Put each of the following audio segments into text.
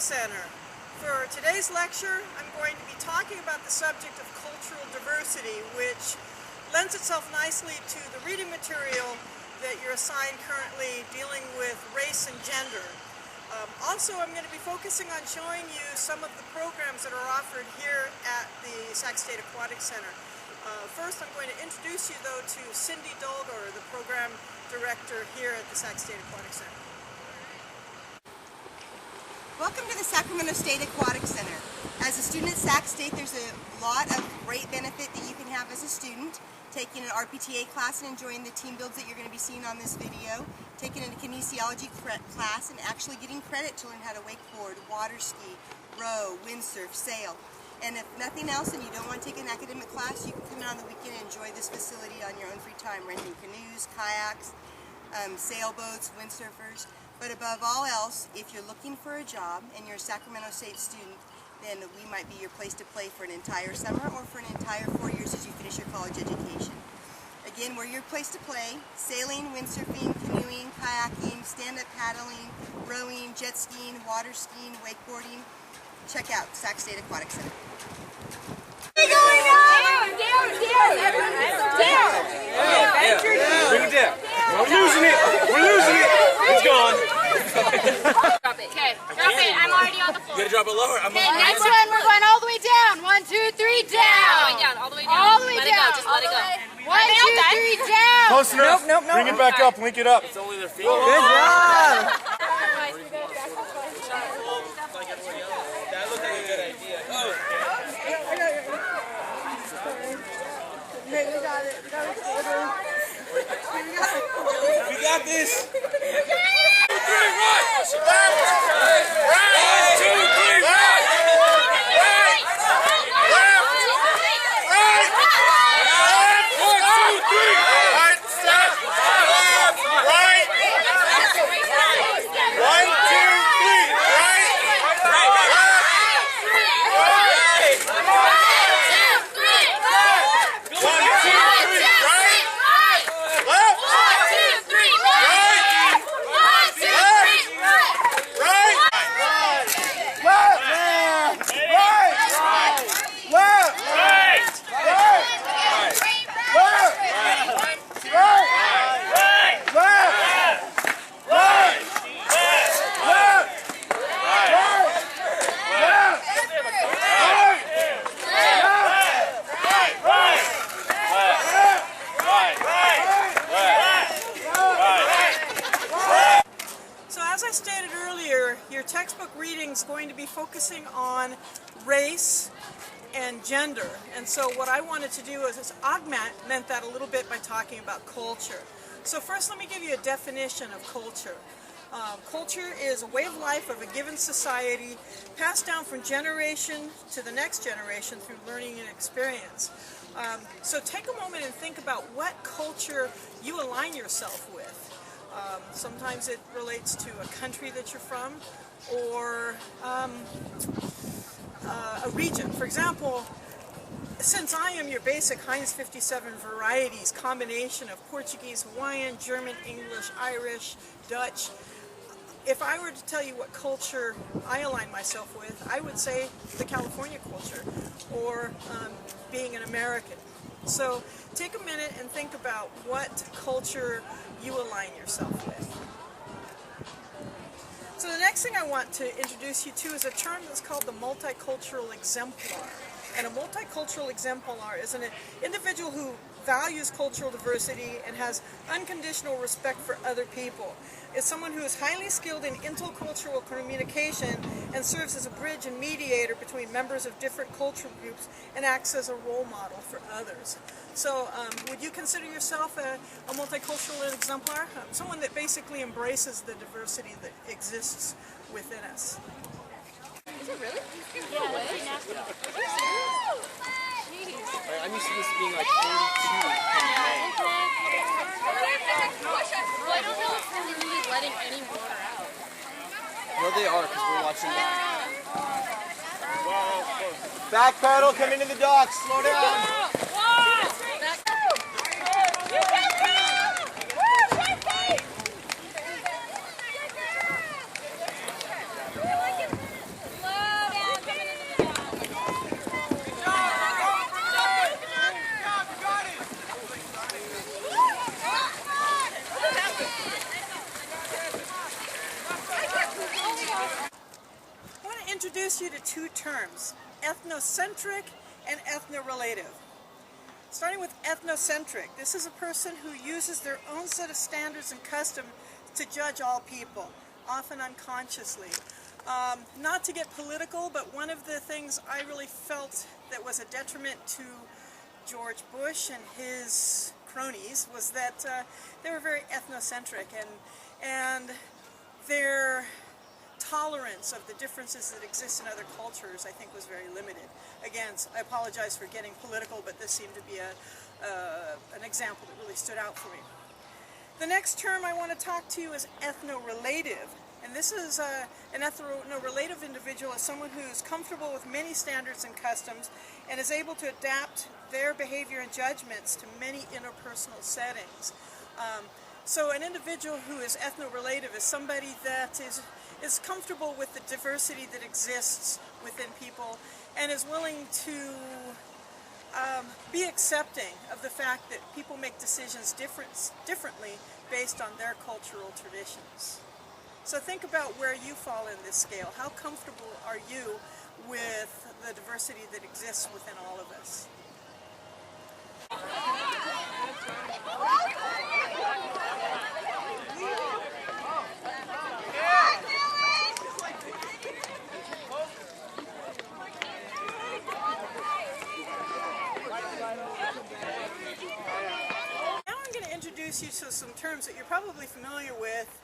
Center. For today's lecture, I'm going to be talking about the subject of cultural diversity, which lends itself nicely to the reading material that you're assigned currently dealing with race and gender. Also, I'm going to be focusing on showing you some of the programs that are offered here at the Sac State Aquatic Center. First, I'm going to introduce you, though, to Cindy Dolgar, the program director here at the Sac State Aquatic Center. Welcome to the Sacramento State Aquatic Center. As a student at Sac State, there's a lot of great benefit that you can have as a student. Taking an RPTA class and enjoying the team builds that you're going to be seeing on this video. Taking a kinesiology class and actually getting credit to learn how to wakeboard, water ski, row, windsurf, sail. And if nothing else and you don't want to take an academic class, you can come in on the weekend and enjoy this facility on your own free time, renting canoes, kayaks, sailboats, windsurfers. But above all else, if you're looking for a job and you're a Sacramento State student, then we might be your place to play for an entire summer or for an entire 4 years as you finish your college education. Again, we're your place to play: sailing, windsurfing, canoeing, kayaking, stand-up paddling, rowing, jet skiing, water skiing, wakeboarding. Check out Sac State Aquatic Center. Going down! Down! Bring it down. We're losing it. We're losing it. It's gone. Drop it. Okay. Drop it. I'm already on the floor. You gotta drop it lower. Okay, next one, we're going all the way down. 1, 2, 3, down. All the way down. All the way down. Let it go. Just let it go. 1, 2, 3, down. Close enough. Nope. Bring it back up. Link it up. It's only their feet. Good job. That looked like a good idea. We got this. 1, 2, 3, run! 1, 2, 3, run! Right! Left! Right! 1, 2, 3! Right! Stop! Left! Right! 1, 2, 3! Right! Your textbook reading is going to be focusing on race and gender, and so what I wanted to do is augment that a little bit by talking about culture. So first, let me give you a definition of culture. Culture is a way of life of a given society passed down from generation to the next generation through learning and experience. So take a moment and think about what culture you align yourself with. Sometimes it relates to a country that you're from, or a region. For example, since I am your basic Heinz 57 varieties combination of Portuguese, Hawaiian, German, English, Irish, Dutch, if I were to tell you what culture I align myself with, I would say the California culture, or being an American. So take a minute and think about what culture you align yourself with. So the next thing I want to introduce you to is a term that's called the multicultural exemplar. And a multicultural exemplar is an individual who values cultural diversity and has unconditional respect for other people. It's someone who is highly skilled in intercultural communication and serves as a bridge and mediator between members of different cultural groups and acts as a role model for others. So would you consider yourself a multicultural exemplar? Someone that basically embraces the diversity that exists within us. Is it really? Yeah, I'm used to this being like 42. Well, I don't know if they're really letting any water out. No, they are, because we're watching that. Back pedal, come into the docks, slow down. introduce you to two terms, ethnocentric and ethno-relative. Starting with ethnocentric, this is a person who uses their own set of standards and customs to judge all people, often unconsciously. Not to get political, but one of the things I really felt that was a detriment to George Bush and his cronies was that they were very ethnocentric, and their tolerance of the differences that exist in other cultures, I think, was very limited. Again, I apologize for getting political, but this seemed to be an example that really stood out for me. The next term I want to talk to you is ethno-relative. And this is an ethno-relative individual as someone who's comfortable with many standards and customs and is able to adapt their behavior and judgments to many interpersonal settings. So an individual who is ethno-relative is somebody that is comfortable with the diversity that exists within people and is willing to be accepting of the fact that people make decisions differently based on their cultural traditions. So think about where you fall in this scale. How comfortable are you with the diversity that exists within all of us? Now I'm going to introduce you to some terms that you're probably familiar with,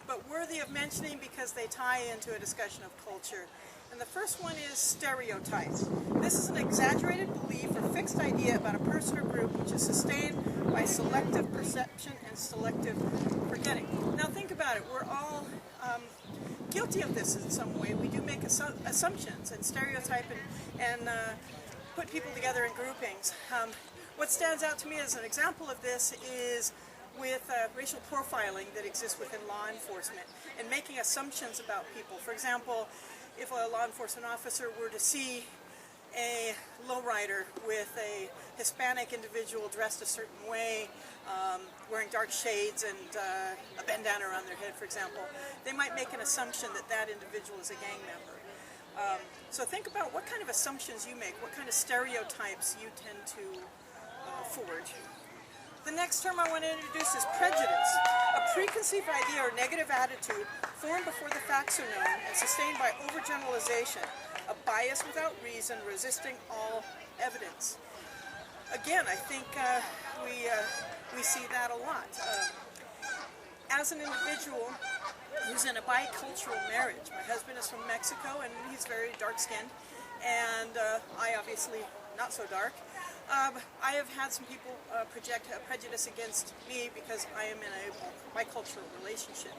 but worthy of mentioning because they tie into a discussion of culture. And the first one is stereotype. This is an exaggerated belief or fixed idea about a person or group which is sustained by selective perception and selective forgetting. Now think about it. We're all guilty of this in some way. We do make assumptions and stereotype and put people together in groupings. What stands out to me as an example of this is with racial profiling that exists within law enforcement and making assumptions about people. For example, if a law enforcement officer were to see a lowrider with a Hispanic individual dressed a certain way, wearing dark shades and a bandana around their head, for example, they might make an assumption that that individual is a gang member. So think about what kind of assumptions you make, what kind of stereotypes you tend to forge. The next term I want to introduce is prejudice, a preconceived idea or negative attitude formed before the facts are known and sustained by overgeneralization, a bias without reason, resisting all evidence. Again, I think we see that a lot. As an individual who's in a bicultural marriage, my husband is from Mexico and he's very dark-skinned, and I obviously not so dark. I have had some people project a prejudice against me because I am in a bicultural relationship.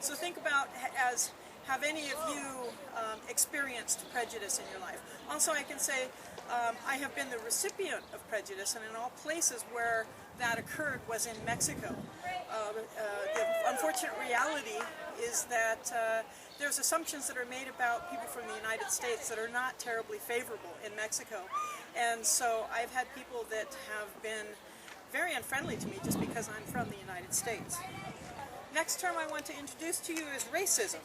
So think about, have any of you experienced prejudice in your life? Also, I can say I have been the recipient of prejudice, and in all places where that occurred was in Mexico. The unfortunate reality is that there's assumptions that are made about people from the United States that are not terribly favorable in Mexico. And so I've had people that have been very unfriendly to me just because I'm from the United States. Next term I want to introduce to you is racism,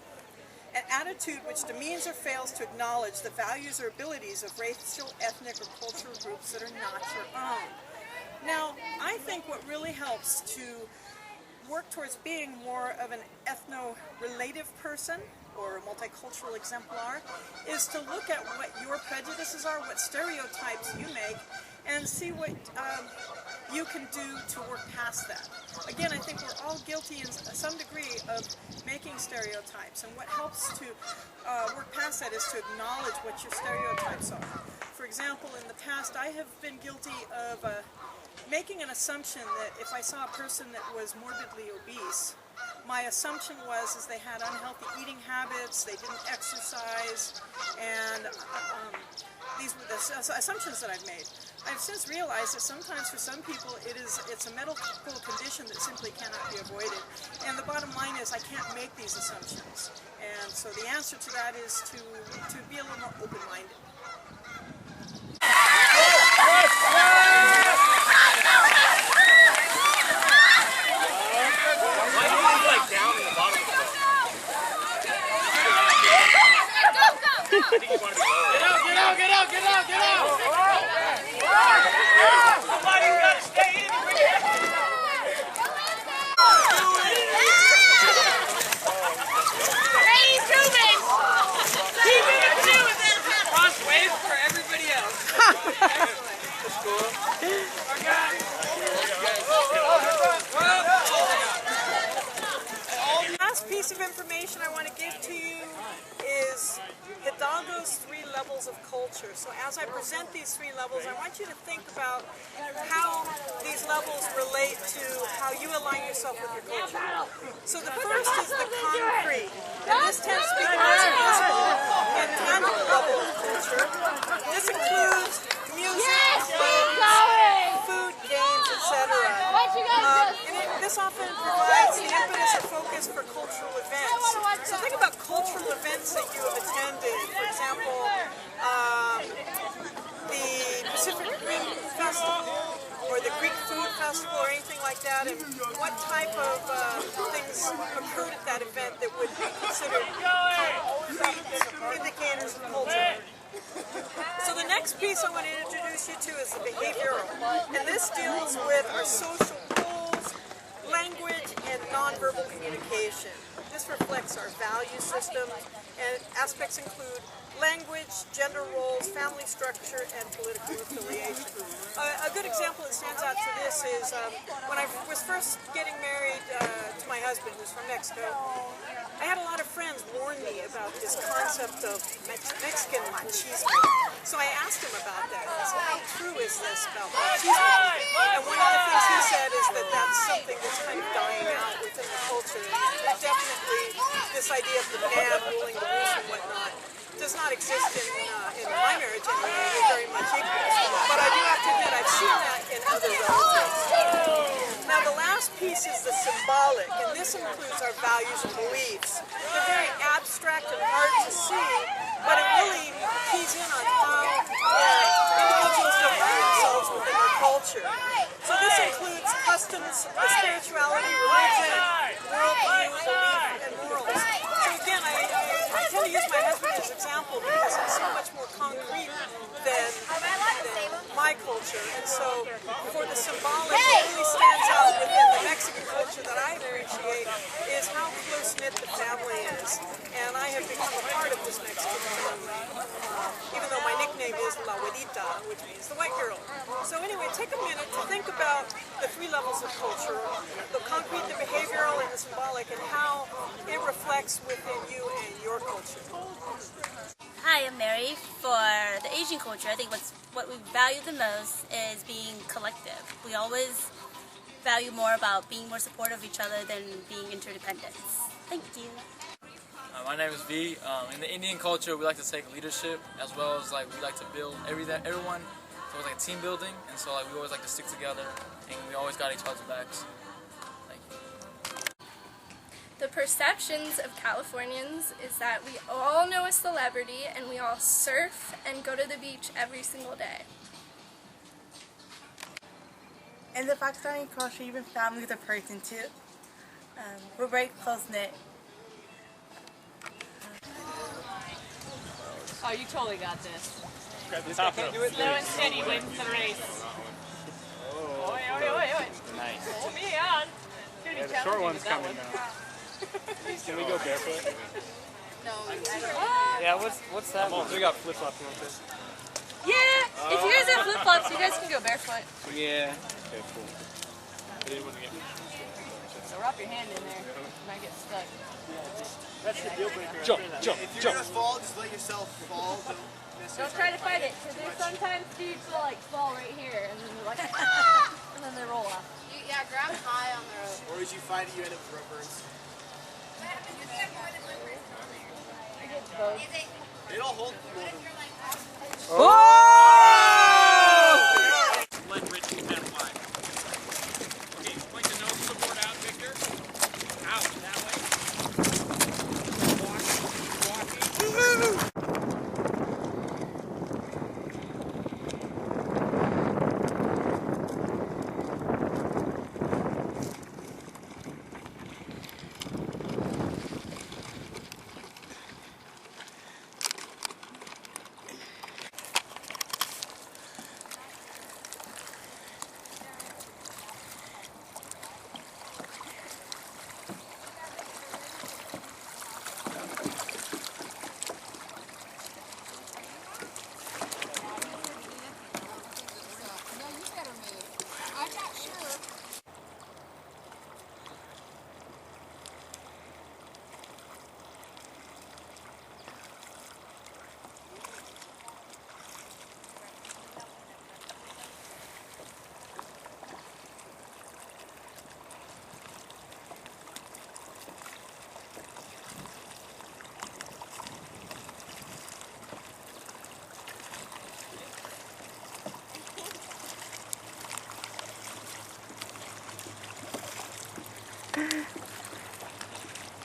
an attitude which demeans or fails to acknowledge the values or abilities of racial, ethnic, or cultural groups that are not your own. Now, I think what really helps to work towards being more of an ethno-relative person or a multicultural exemplar is to look at what your prejudices are, what stereotypes you make, and see what you can do to work past that. Again, I think we're all guilty in some degree of making stereotypes, and what helps to work past that is to acknowledge what your stereotypes are. For example, in the past, I have been guilty of making an assumption that if I saw a person that was morbidly obese, my assumption was they had unhealthy eating habits, they didn't exercise, and these were the assumptions that I've made. I've since realized that sometimes for some people it's a medical condition that simply cannot be avoided. And the bottom line is I can't make these assumptions. And so the answer to that is to be a little more open-minded. Last piece of information I want to give to you is Hidalgo's 3 levels of culture. So as I present these 3 levels, I want you to think about how these levels relate to how you align yourself with your culture. So the first is the concrete, and this tends to be the most visible and tangible level of culture. This includes music, clothes, food, games, etc. This often provides the impetus or focus for cultural events. So think about cultural events that you have attended. For example, the Pacific Rim Festival or the Greek Food Festival or anything like that, and what type of things occurred at that event that would be considered indicators of culture. So the next piece I want to introduce you to is the behavioral, and this deals with our social goals, language, and nonverbal communication. This reflects our value system, and aspects include language, gender roles, family structure, and political affiliation. A good example that stands out to this is when I was first getting married to my husband, who's from Mexico. I had a lot of friends warn me about this concept of Mexican machismo. So I asked him about that. I said, how true is this about machismo? And one of the things he said is that that's something that's kind of dying out within the culture. There's definitely this idea of the man ruling the roost and whatnot. Does not exist in my marriage anyway. We're very much equal. But I do have to admit I've seen that in other relatives. Now the last piece is the symbolic, and this includes our values and beliefs. They're very abstract and hard to see, but it really keys in on how individuals define themselves within their culture. So this includes customs, spirituality, religion, worldview, belief, and morals. So again, I tend to use my husband as an example because it's so much more concrete than my culture. And so for the symbolic, what really stands out within the Mexican culture that I appreciate is how close-knit the family is. And I have become a part of this Mexican family, even though my nickname is La Güerita, which means the white girl. So anyway, take a minute to think about the 3 levels of culture, the concrete, the behavioral, and the symbolic, and how it reflects within you and your culture. Hi, I'm Mary. For the Asian culture, I think what we value the most is being collective. We always value more about being more supportive of each other than being interdependent. Thank you. My name is V. In the Indian culture, we like to take leadership as well as we like to build everyone. So it's like team building, and so we always like to stick together, and we always got each other's backs. Thank you. The perceptions of Californians is that we all know a celebrity and we all surf and go to the beach every single day. In the Pakistani culture, even family is a person too. We're very close-knit. Oh, you totally got this. Grab the top rope. Slow and steady, waiting for the race. Oi, oi, oi, oi. Nice. Pull me on. Yeah, the short one's coming now. Can we go barefoot? No, Yeah, what's that? We got flip-flops real quick. yeah, if you guys have flip-flops, you guys can go barefoot. Yeah. Okay, cool. So wrap your hand in there. You might get stuck. That's the deal breaker. Jump, jump, If you're jump. gonna fall, just let yourself fall. Don't try to fight it, because there's sometimes dudes will fall right here, and then they're like, ah! And then they roll off. Yeah, grab high on the rope. Or as you fight it, you end up with rub burns. I get both. They don't hold more than Let Rich get that wide. Okay, point the nose support out, Victor. Out, that way. Walking.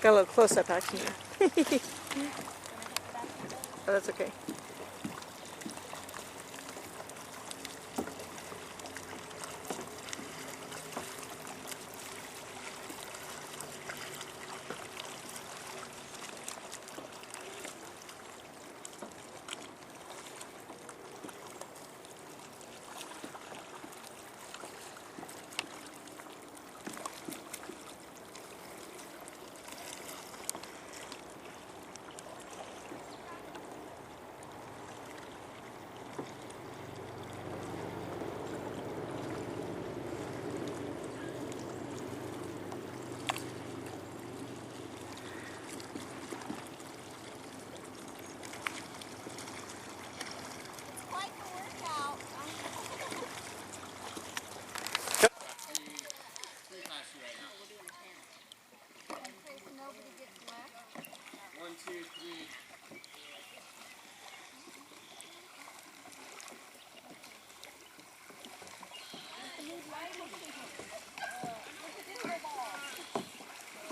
Got a little close-up action there. Oh, that's okay.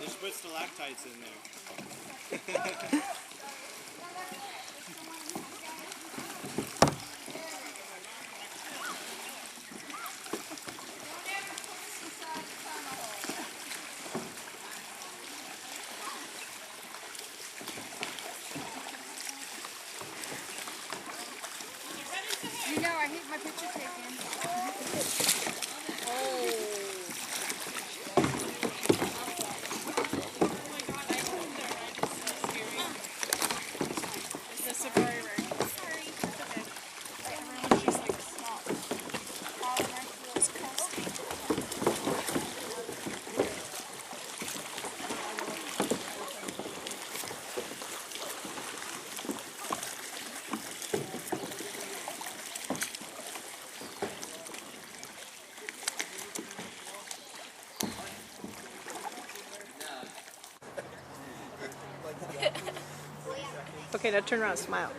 Just put stalactites in there. You know, I hate my picture taken. This is very rare. Sorry. Okay. Everyone just like stop. All the rest feels crusty. Okay, now turn around and smile.